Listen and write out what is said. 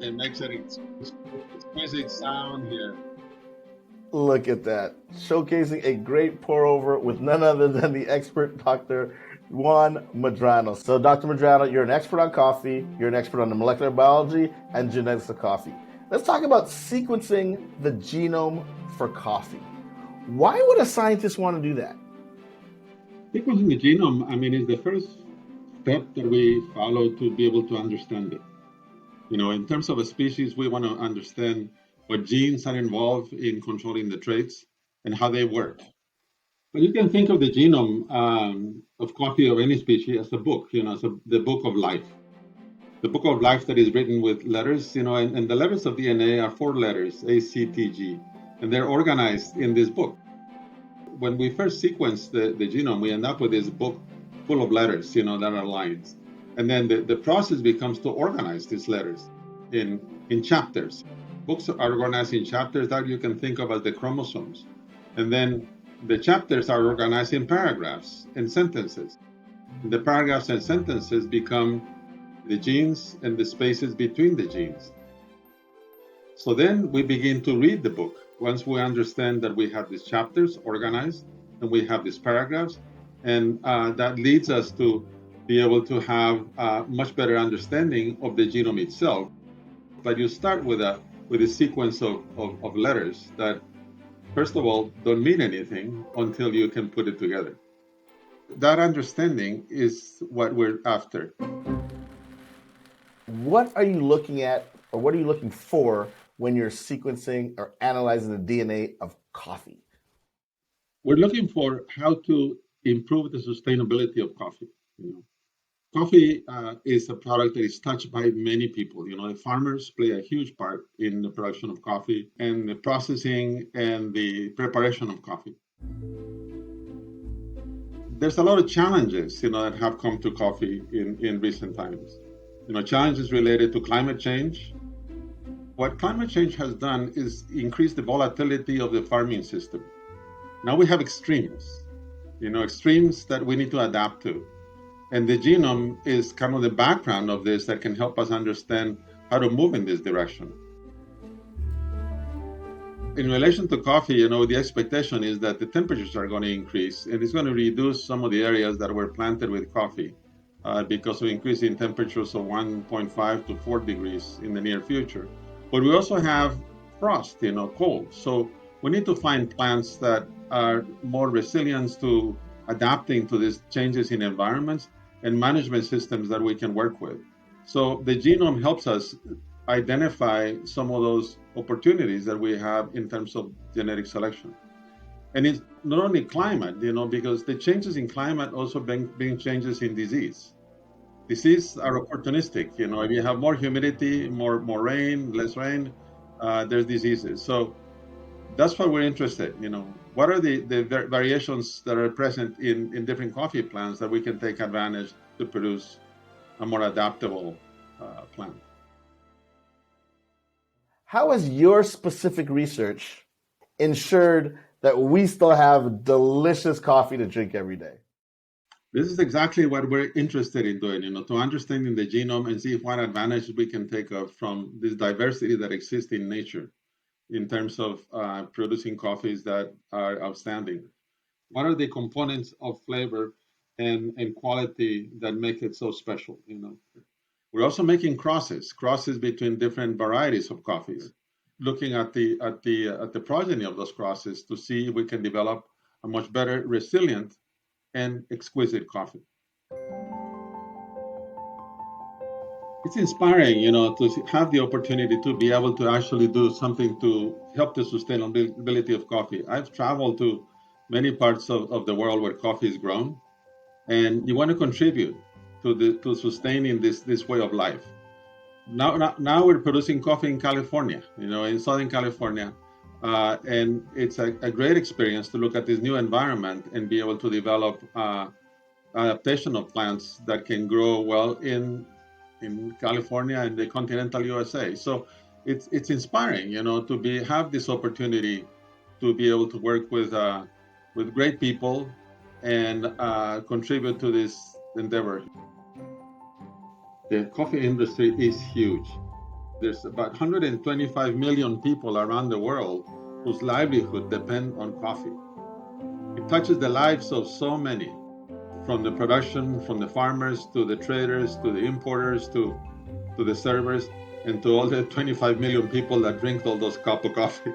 and makes an exquisite sound here. Look at that. Showcasing a great pour over with none other than the expert Dr. Juan Medrano. So, Dr. Medrano, you're an expert on coffee, you're an expert on the molecular biology and genetics of coffee. Let's talk about sequencing the genome for coffee. Why would a scientist want to do that? Sequencing the genome, is the first step that we follow to be able to understand it. In terms of a species, we want to understand what genes are involved in controlling the traits and how they work. But you can think of the genome of coffee of any species as a book, as the book of life. The book of life that is written with letters, and the letters of DNA are 4 letters, A, C, T, G, and they're organized in this book. When we first sequence the genome, we end up with this book full of letters, that are lines. And then the process becomes to organize these letters in chapters. Books are organized in chapters that you can think of as the chromosomes. And then the chapters are organized in paragraphs and sentences. The paragraphs and sentences become the genes and the spaces between the genes. So then we begin to read the book. Once we understand that we have these chapters organized and we have these paragraphs, and that leads us to be able to have a much better understanding of the genome itself. But you start with a sequence of letters that, first of all, don't mean anything until you can put it together. That understanding is what we're after. What are you looking at, or what are you looking for when you're sequencing or analyzing the DNA of coffee? We're looking for how to improve the sustainability of coffee. Coffee is a product that is touched by many people. The farmers play a huge part in the production of coffee and the processing and the preparation of coffee. There's a lot of challenges, that have come to coffee in recent times. Challenges related to climate change. What climate change has done is increase the volatility of the farming system. Now we have extremes, extremes that we need to adapt to. And the genome is kind of the background of this that can help us understand how to move in this direction. In relation to coffee, the expectation is that the temperatures are going to increase, and it's going to reduce some of the areas that were planted with coffee because of increasing temperatures of 1.5 to 4 degrees in the near future. But we also have frost, cold. So we need to find plants that are more resilient to adapting to these changes in environments and management systems that we can work with. So the genome helps us identify some of those opportunities that we have in terms of genetic selection. And it's not only climate, because the changes in climate also bring changes in disease. Diseases are opportunistic. If you have more humidity, more rain, less rain, there's diseases. So that's why we're interested. What are the variations that are present in different coffee plants that we can take advantage to produce a more adaptable plant? How has your specific research ensured that we still have delicious coffee to drink every day? This is exactly what we're interested in doing, to understanding the genome and see what advantage we can take from this diversity that exists in nature in terms of producing coffees that are outstanding. What are the components of flavor and quality that make it so special? We're also making crosses between different varieties of coffees, looking at the progeny of those crosses to see if we can develop a much better, resilient, and exquisite coffee. It's inspiring, to have the opportunity to be able to actually do something to help the sustainability of coffee. I've traveled to many parts of the world where coffee is grown, and you want to contribute to sustaining this way of life. Now we're producing coffee in California, in Southern California, and it's a great experience to look at this new environment and be able to develop adaptation of plants that can grow well in California and the continental USA. So it's inspiring, to have this opportunity to be able to work with great people and contribute to this endeavor. The coffee industry is huge. There's about 125 million people around the world whose livelihood depend on coffee. It touches the lives of so many, from the production, from the farmers to the traders to the importers to the servers and to all the 25 million people that drink all those cup of coffee.